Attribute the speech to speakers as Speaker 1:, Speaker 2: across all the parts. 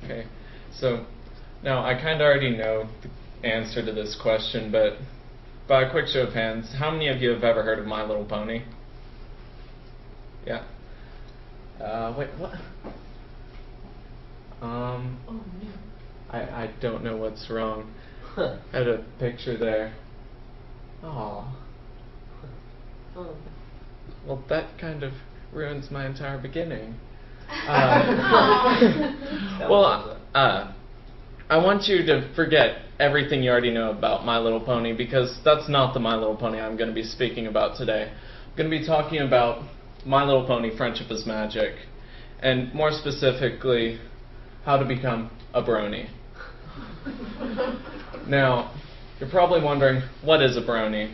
Speaker 1: Okay, so now I kind of already know the answer to this question, but by a quick show of hands, how many of you have ever heard of My Little Pony? Yeah. Wait, what?
Speaker 2: Oh, no.
Speaker 1: I don't know what's wrong. I had a picture there. Aw.
Speaker 2: Oh.
Speaker 1: Well, that kind of ruins my entire beginning. I want you to forget everything you already know about My Little Pony, because that's not the My Little Pony I'm going to be speaking about today. I'm going to be talking about My Little Pony Friendship is Magic, and more specifically, how to become a brony. Now, you're probably wondering, what is a brony?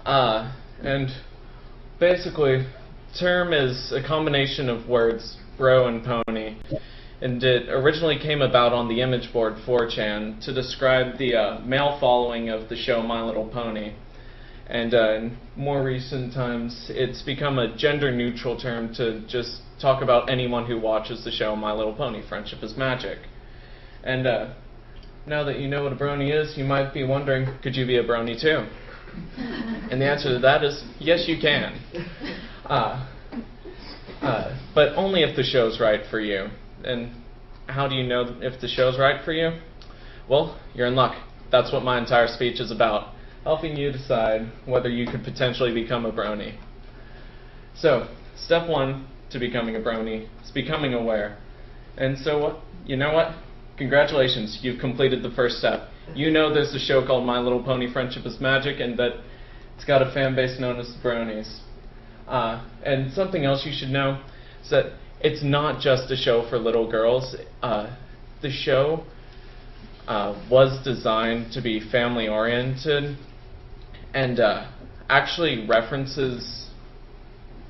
Speaker 1: And basically, the term is a combination of words, bro and pony, and it originally came about on the image board 4chan to describe the male following of the show My Little Pony. And in more recent times, it's become a gender-neutral term to just talk about anyone who watches the show My Little Pony, Friendship is Magic. And now that you know what a brony is, you might be wondering, could you be a brony too? And the answer to that is, yes, you can. But only if the show's right for you. And how do you know if the show's right for you? Well, you're in luck. That's what my entire speech is about, helping you decide whether you could potentially become a brony. So, step one to becoming a brony is becoming aware. And so, you know what? Congratulations, you've completed the first step. You know there's a show called My Little Pony Friendship is Magic, and that it's got a fan base known as the Bronies. And something else you should know is that it's not just a show for little girls. The show was designed to be family-oriented and actually references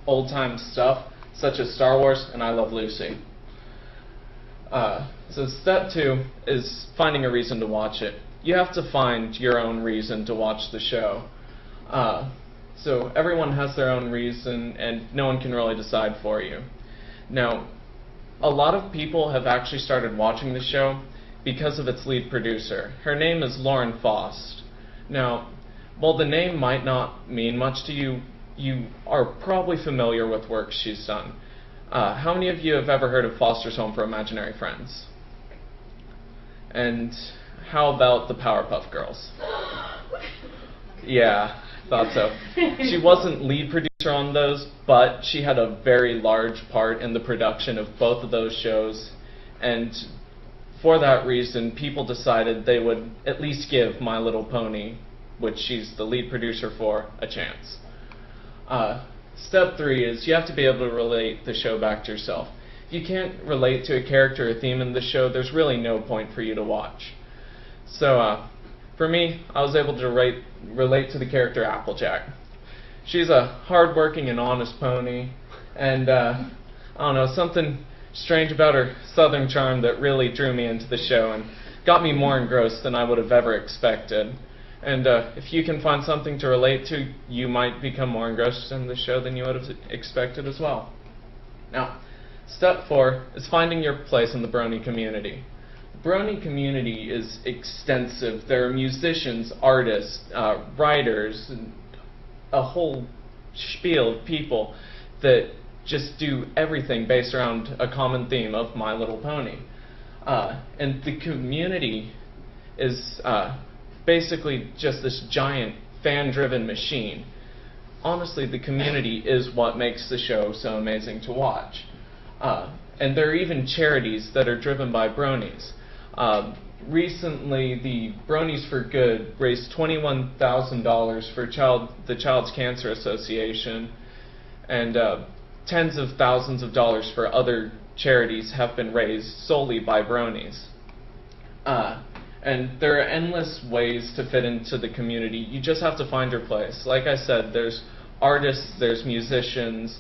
Speaker 1: old-time stuff, such as Star Wars and I Love Lucy. So step two is finding a reason to watch it. You have to find your own reason to watch the show. So everyone has their own reason, and no one can really decide for you. Now, a lot of people have actually started watching the show because of its lead producer. Her name is Lauren Faust. Now, while the name might not mean much to you, you are probably familiar with work she's done. How many of you have ever heard of Foster's Home for Imaginary Friends? And how about the Powerpuff Girls? Yeah, thought so. She wasn't lead producer on those, but she had a very large part in the production of both of those shows, and for that reason, people decided they would at least give My Little Pony, which she's the lead producer for, a chance. Step three is you have to be able to relate the show back to yourself. If you can't relate to a character or theme in the show, there's really no point for you to watch. So, for me, I was able to relate to the character Applejack. She's a hardworking and honest pony, and I don't know, something strange about her southern charm that really drew me into the show and got me more engrossed than I would have ever expected. And if you can find something to relate to, you might become more engrossed in the show than you would have expected as well. Now, step four is finding your place in the brony community. The brony community is extensive. There are musicians, artists, writers, and a whole spiel of people that just do everything based around a common theme of My Little Pony. And the community is basically just this giant fan-driven machine. Honestly, the community is what makes the show so amazing to watch. And there are even charities that are driven by bronies. Recently, the Bronies for Good raised $21,000 for the Child's Cancer Association, and tens of thousands of dollars for other charities have been raised solely by bronies. And there are endless ways to fit into the community. You just have to find your place. Like I said, there's artists, there's musicians,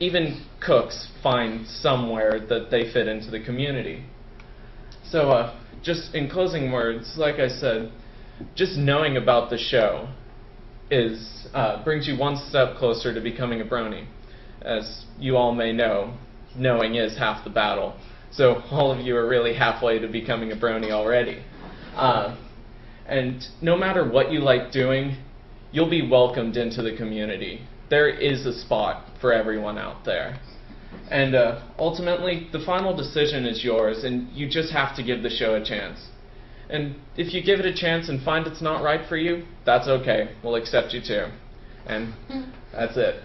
Speaker 1: even cooks find somewhere that they fit into the community. So just in closing words, like I said, just knowing about the show brings you one step closer to becoming a brony. As you all may know, knowing is half the battle. So all of you are really halfway to becoming a Brony already. And no matter what you like doing, you'll be welcomed into the community. There is a spot for everyone out there. And ultimately, the final decision is yours, and you just have to give the show a chance. And if you give it a chance and find it's not right for you, that's okay. We'll accept you too. And that's it.